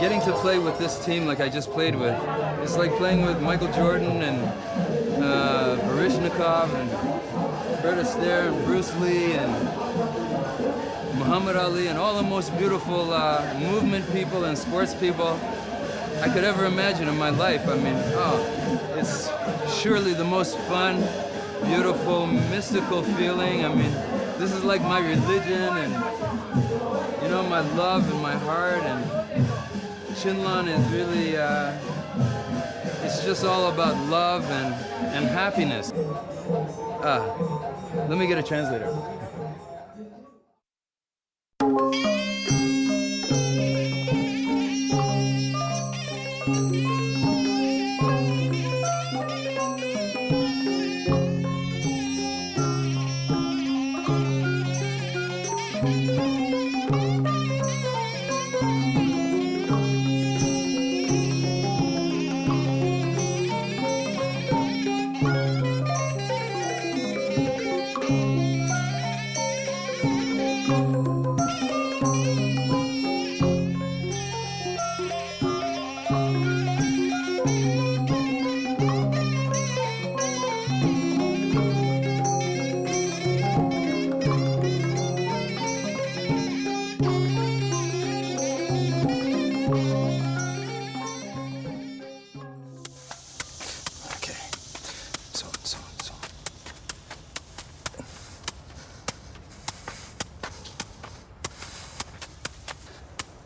Getting to play with this team like I just played with, it's like playing with Michael Jordan and Baryshnikov and Fred Astaire and Bruce Lee and Muhammad Ali and all the most beautiful movement people and sports people I could ever imagine in my life. I mean, it's surely the most fun, beautiful, mystical feeling. I mean, this is like my religion and, you know, my love and my heart. And Chinlone is really, it's just all about love and happiness. Let me get a translator.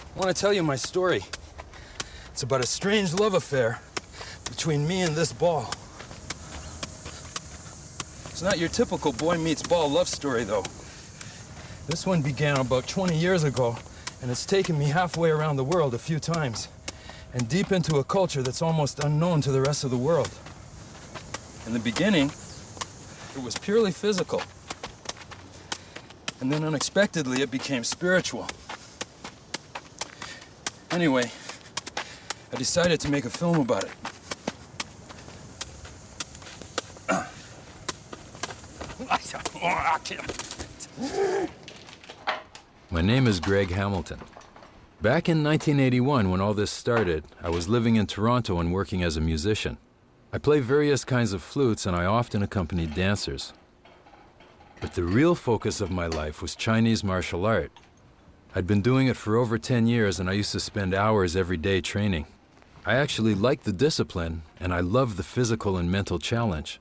I want to tell you my story. It's about a strange love affair between me and this ball. It's not your typical boy meets ball love story, though. This one began about 20 years ago, and it's taken me halfway around the world a few times, and deep into a culture that's almost unknown to the rest of the world. In the beginning, it was purely physical. And then unexpectedly, it became spiritual. Anyway, I decided to make a film about it. My name is Greg Hamilton. Back in 1981, when all this started, I was living in Toronto and working as a musician. I play various kinds of flutes, and I often accompanied dancers. But the real focus of my life was Chinese martial art. I'd been doing it for over 10 years, and I used to spend hours every day training. I actually liked the discipline, and I loved the physical and mental challenge.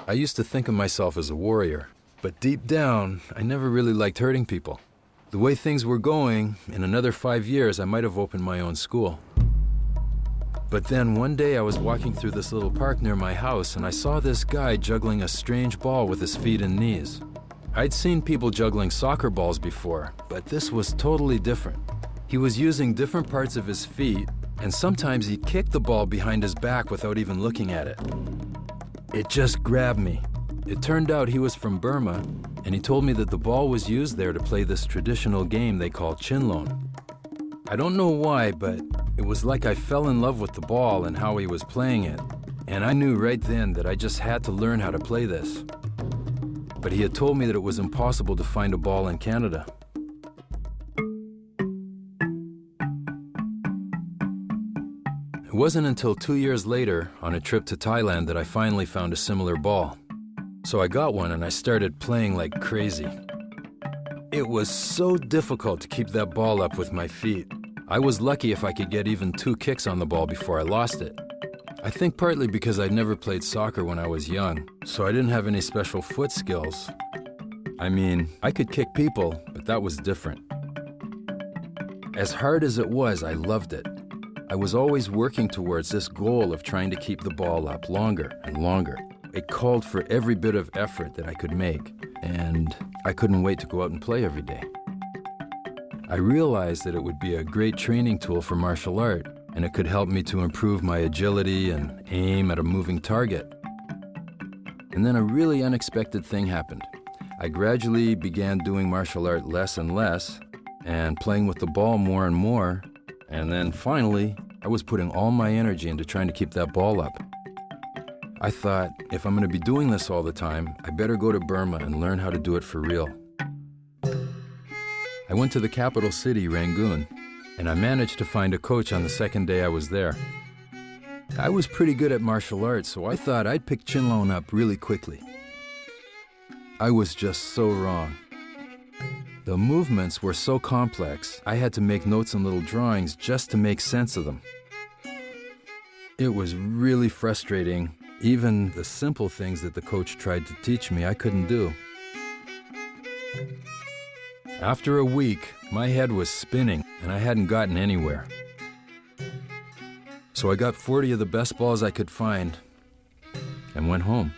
I used to think of myself as a warrior, but deep down, I never really liked hurting people. The way things were going, in another 5 years, I might have opened my own school. But then one day I was walking through this little park near my house, and I saw this guy juggling a strange ball with his feet and knees. I'd seen people juggling soccer balls before, but this was totally different. He was using different parts of his feet, and sometimes he kicked the ball behind his back without even looking at it. It just grabbed me. It turned out he was from Burma, and he told me that the ball was used there to play this traditional game they call chinlone. I don't know why, but it was like I fell in love with the ball and how he was playing it, and I knew right then that I just had to learn how to play this. But he had told me that it was impossible to find a ball in Canada. It wasn't until 2 years later, on a trip to Thailand, that I finally found a similar ball. So I got one and I started playing like crazy. It was so difficult to keep that ball up with my feet. I was lucky if I could get even 2 kicks on the ball before I lost it. I think partly because I'd never played soccer when I was young, so I didn't have any special foot skills. I mean, I could kick people, but that was different. As hard as it was, I loved it. I was always working towards this goal of trying to keep the ball up longer and longer. It called for every bit of effort that I could make, and I couldn't wait to go out and play every day. I realized that it would be a great training tool for martial art, and it could help me to improve my agility and aim at a moving target. And then a really unexpected thing happened. I gradually began doing martial art less and less, and playing with the ball more and more, and then finally, I was putting all my energy into trying to keep that ball up. I thought, if I'm going to be doing this all the time, I better go to Burma and learn how to do it for real. I went to the capital city, Rangoon, and I managed to find a coach on the second day I was there. I was pretty good at martial arts, so I thought I'd pick chinlone up really quickly. I was just so wrong. The movements were so complex, I had to make notes and little drawings just to make sense of them. It was really frustrating. Even the simple things that the coach tried to teach me, I couldn't do. After a week, my head was spinning and I hadn't gotten anywhere. So I got 40 of the best balls I could find and went home.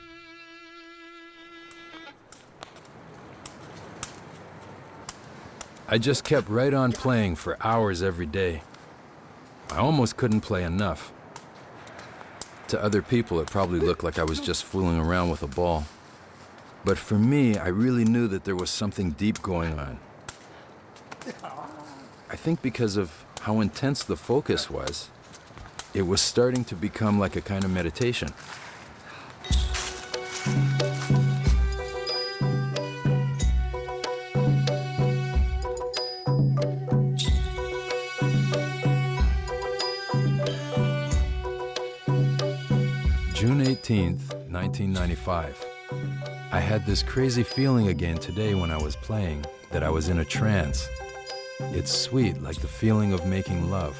I just kept right on playing for hours every day. I almost couldn't play enough. To other people, it probably looked like I was just fooling around with a ball. But for me, I really knew that there was something deep going on. I think because of how intense the focus was, it was starting to become like a kind of meditation. June 18th, 1995. I had this crazy feeling again today when I was playing, that I was in a trance. It's sweet, like the feeling of making love.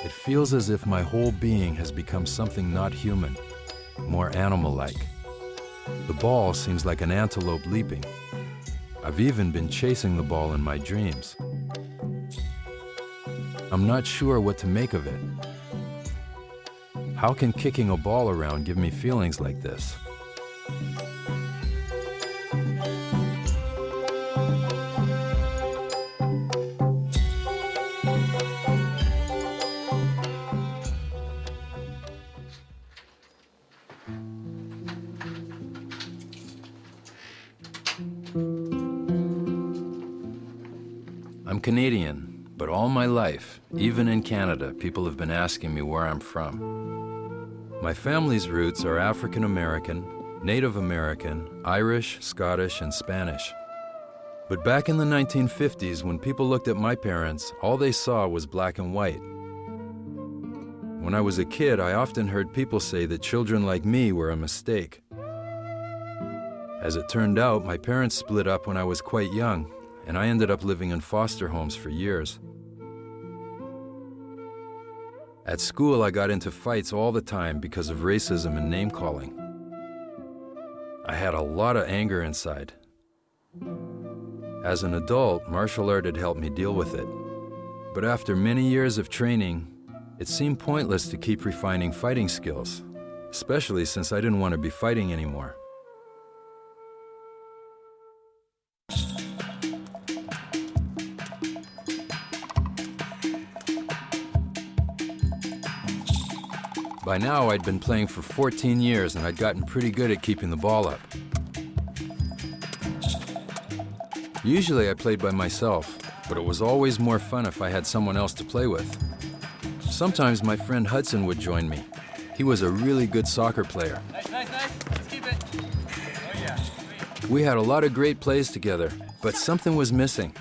It feels as if my whole being has become something not human, more animal-like. The ball seems like an antelope leaping. I've even been chasing the ball in my dreams. I'm not sure what to make of it. How can kicking a ball around give me feelings like this? I'm Canadian, but all my life, even in Canada, people have been asking me where I'm from. My family's roots are African American, Native American, Irish, Scottish, and Spanish. But back in the 1950s, when people looked at my parents, all they saw was black and white. When I was a kid, I often heard people say that children like me were a mistake. As it turned out, my parents split up when I was quite young, and I ended up living in foster homes for years. At school, I got into fights all the time because of racism and name-calling. I had a lot of anger inside. As an adult, martial art had helped me deal with it. But after many years of training, it seemed pointless to keep refining fighting skills, especially since I didn't want to be fighting anymore. By now, I'd been playing for 14 years and I'd gotten pretty good at keeping the ball up. Usually I played by myself, but it was always more fun if I had someone else to play with. Sometimes my friend Hudson would join me. He was a really good soccer player. Nice. Let's keep it. Oh yeah. Sweet. We had a lot of great plays together, but something was missing.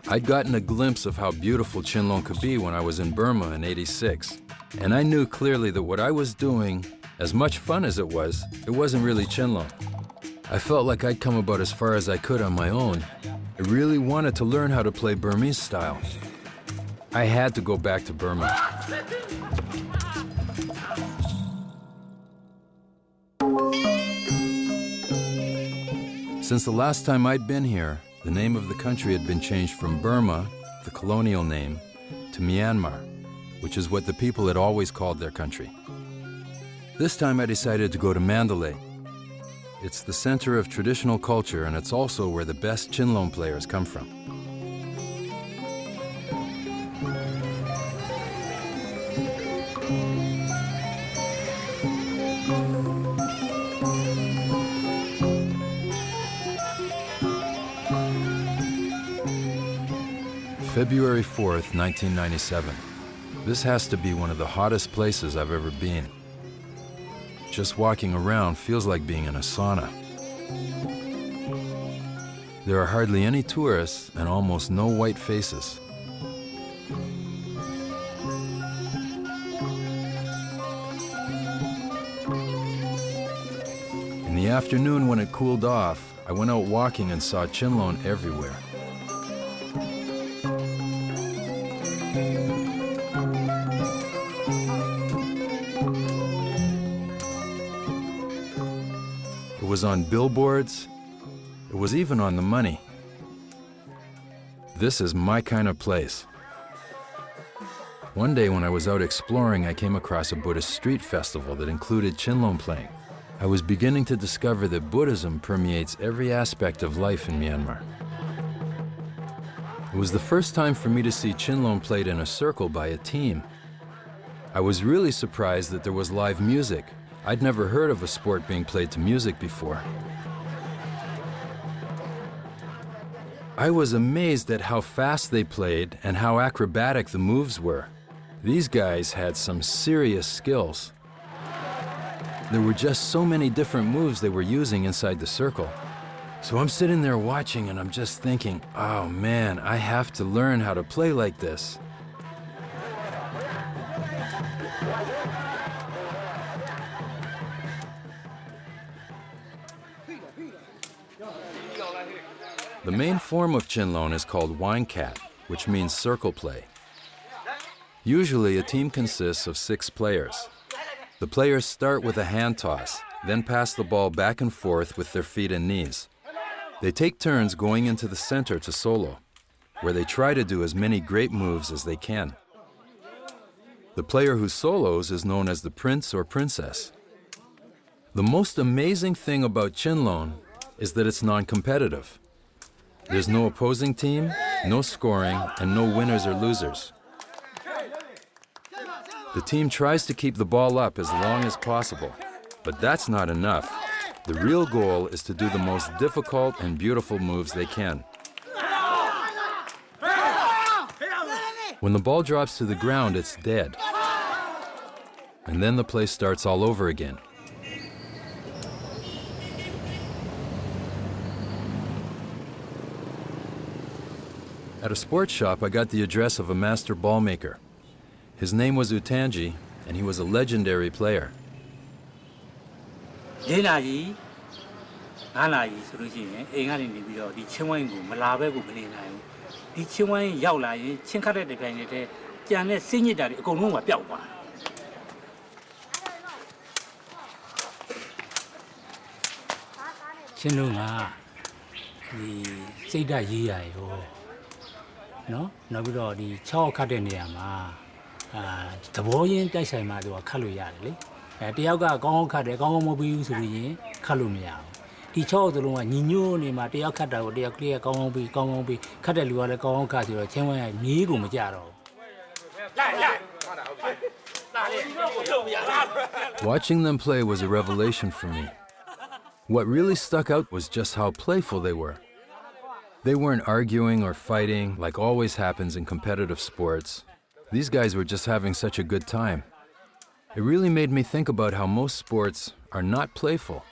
I'd gotten a glimpse of how beautiful chinlone could be when I was in Burma in '86. And I knew clearly that what I was doing, as much fun as it wasn't really chinlone. I felt like I'd come about as far as I could on my own. I really wanted to learn how to play Burmese style. I had to go back to Burma. Since the last time I'd been here, the name of the country had been changed from Burma, the colonial name, to Myanmar, which is what the people had always called their country. This time I decided to go to Mandalay. It's the center of traditional culture, and it's also where the best chinlone players come from. February 4th, 1997. This has to be one of the hottest places I've ever been. Just walking around feels like being in a sauna. There are hardly any tourists and almost no white faces. In the afternoon when it cooled off, I went out walking and saw chinlone everywhere. It was on billboards. It was even on the money. This is my kind of place. One day when I was out exploring, I came across a Buddhist street festival that included chinlone playing. I was beginning to discover that Buddhism permeates every aspect of life in Myanmar. It was the first time for me to see chinlone played in a circle by a team. I was really surprised that there was live music. I'd never heard of a sport being played to music before. I was amazed at how fast they played and how acrobatic the moves were. These guys had some serious skills. There were just so many different moves they were using inside the circle. So I'm sitting there watching and I'm just thinking, oh man, I have to learn how to play like this. The main form of chinlone is called wine cat, which means circle play. Usually a team consists of 6 players. The players start with a hand toss, then pass the ball back and forth with their feet and knees. They take turns going into the center to solo, where they try to do as many great moves as they can. The player who solos is known as the prince or princess. The most amazing thing about chinlone is that it's non-competitive. There's no opposing team, no scoring, and no winners or losers. The team tries to keep the ball up as long as possible, but that's not enough. The real goal is to do the most difficult and beautiful moves they can. When the ball drops to the ground, it's dead. And then the play starts all over again. At a sports shop, I got the address of a master ball maker. His name was Utanji, and he was a legendary player. No, nobody the chow cut in the ama. The boy in Taisama do a caluyali. At the Yaga gong cut a gong mobile to be calumia. The chow the one you knew ni Matia cut out the clear gong be cut a luar gong cut or Chema Nigu Majaro. Watching them play was a revelation for me. What really stuck out was just how playful they were. They weren't arguing or fighting like always happens in competitive sports. These guys were just having such a good time. It really made me think about how most sports are not playful.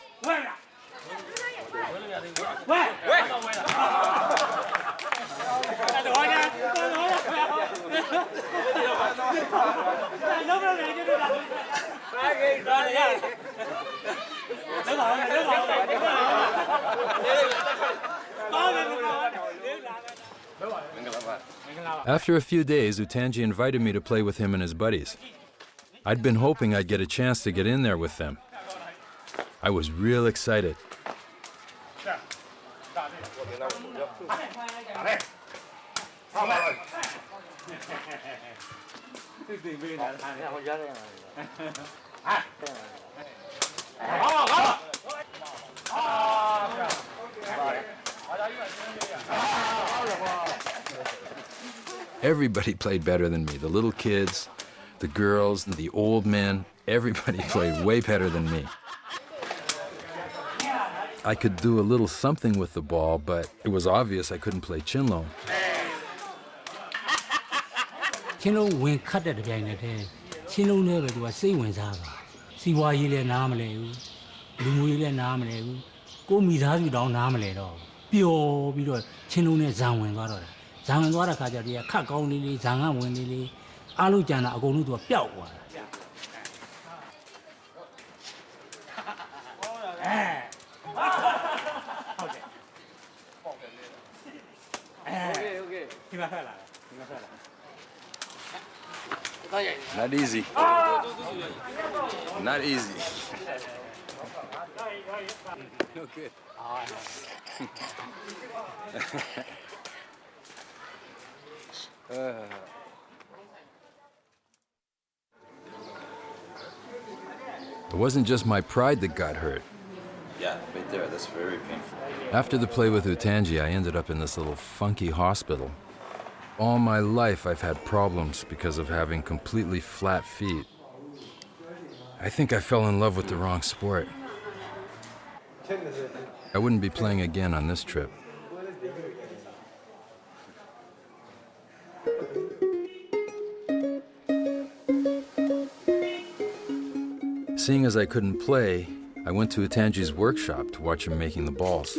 After a few days, Utanji invited me to play with him and his buddies. I'd been hoping I'd get a chance to get in there with them. I was real excited. Everybody played better than me. The little kids, the girls, the old men, everybody played way better than me. I could do a little something with the ball, but it was obvious I couldn't play chinlone. ချင်းလုံးဝင်ခတ်တဲ့ကြိုင်နဲ့ချင်းလုံးနဲ့ပဲသူကစိတ်ဝင်စားတာစီဝါရေးလည်းနားမလဲဘူးလူငွေလည်းနားမလဲဘူးကိုမိသားစုတောင်းနားမလဲတော့ပျော်ပြီးတော့ချင်းလုံးနဲ့ဇံဝင်သွားတော့တယ်ဇံဝင်သွားတဲ့ခါကျတော့ဒီကခတ်ကောင်းလေးလေးဇံကဝင်လေးလေးအားလုံးကြံတာအကုန်လုံးသူကပျောက်သွားတာဒီမှာထွက်လာဒီမှာထွက်လာ Not easy. Not easy. No good. It wasn't just my pride that got hurt. Yeah, right there. That's very painful. After the play with Utanji, I ended up in this little funky hospital. All my life, I've had problems because of having completely flat feet. I think I fell in love with the wrong sport. I wouldn't be playing again on this trip. Seeing as I couldn't play, I went to Utanji's workshop to watch him making the balls.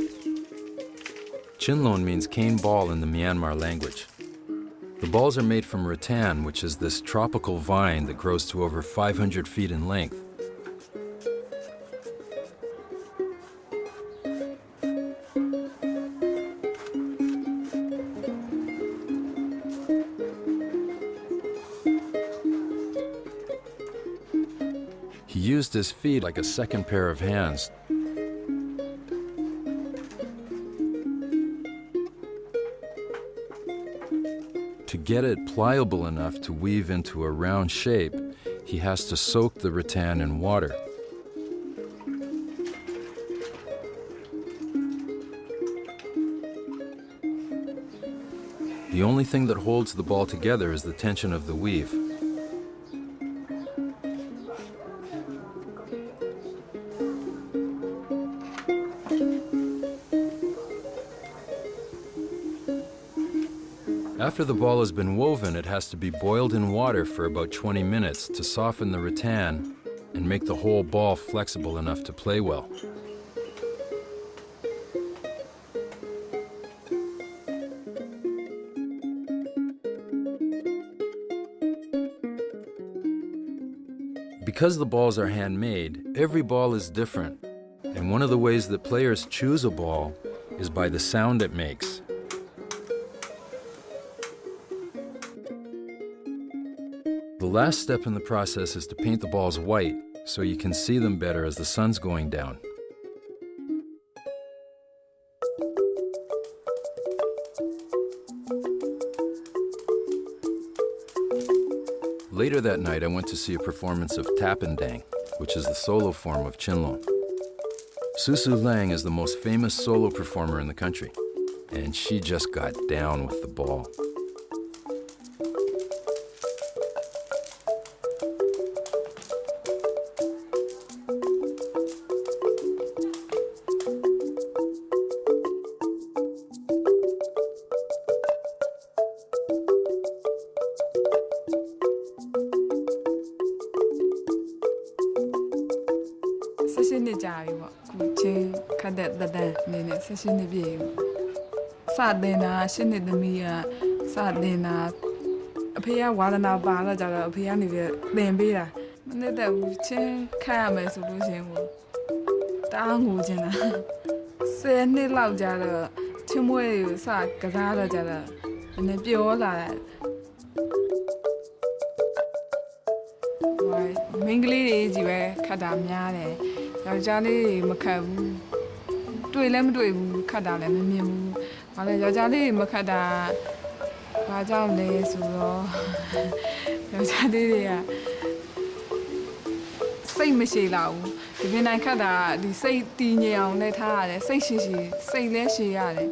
Chinlone means cane ball in the Myanmar language. The balls are made from rattan, which is this tropical vine that grows to over 500 feet in length. He used his feet like a second pair of hands. To get it pliable enough to weave into a round shape, he has to soak the rattan in water. The only thing that holds the ball together is the tension of the weave. After the ball has been woven, it has to be boiled in water for about 20 minutes to soften the rattan and make the whole ball flexible enough to play well. Because the balls are handmade, every ball is different, and one of the ways that players choose a ball is by the sound it makes. The last step in the process is to paint the balls white so you can see them better as the sun's going down. Later that night, I went to see a performance of Tapandang, which is the solo form of Chinlone. Susu Lang is the most famous solo performer in the country, and she just got down with the ball. တွေ့လည်းမတွေ့ဘူးခတ်တာလည်းမမြင်ဘူးဘာလဲယောက်ျားလေးတွေမခတ်တာဘာကြောင့်လဲဆိုတော့ယောက်ျားလေးတွေကစိတ်မရှိလောက်ဘူးဒီပင်တိုင်းခတ်တာဒီစိတ်တည်ငြိမ်အောင်လည်းထားရတယ်စိတ်ရှိစိတ်လည်းရှိရတယ်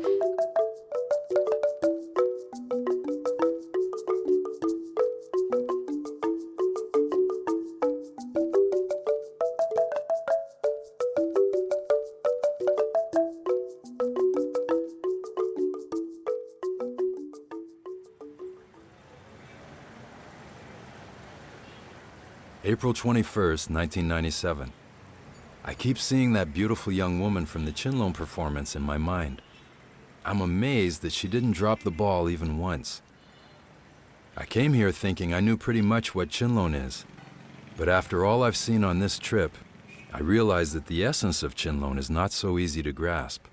April 21st, 1997. I keep seeing that beautiful young woman from the chinlone performance in my mind. I'm amazed that she didn't drop the ball even once. I came here thinking I knew pretty much what chinlone is, but after all I've seen on this trip, I realize that the essence of chinlone is not so easy to grasp.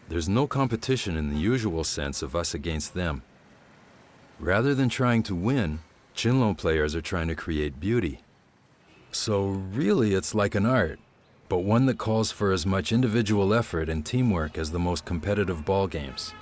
There's no competition in the usual sense of us against them. Rather than trying to win, chinlone players are trying to create beauty. So really it's like an art, but one that calls for as much individual effort and teamwork as the most competitive ball games.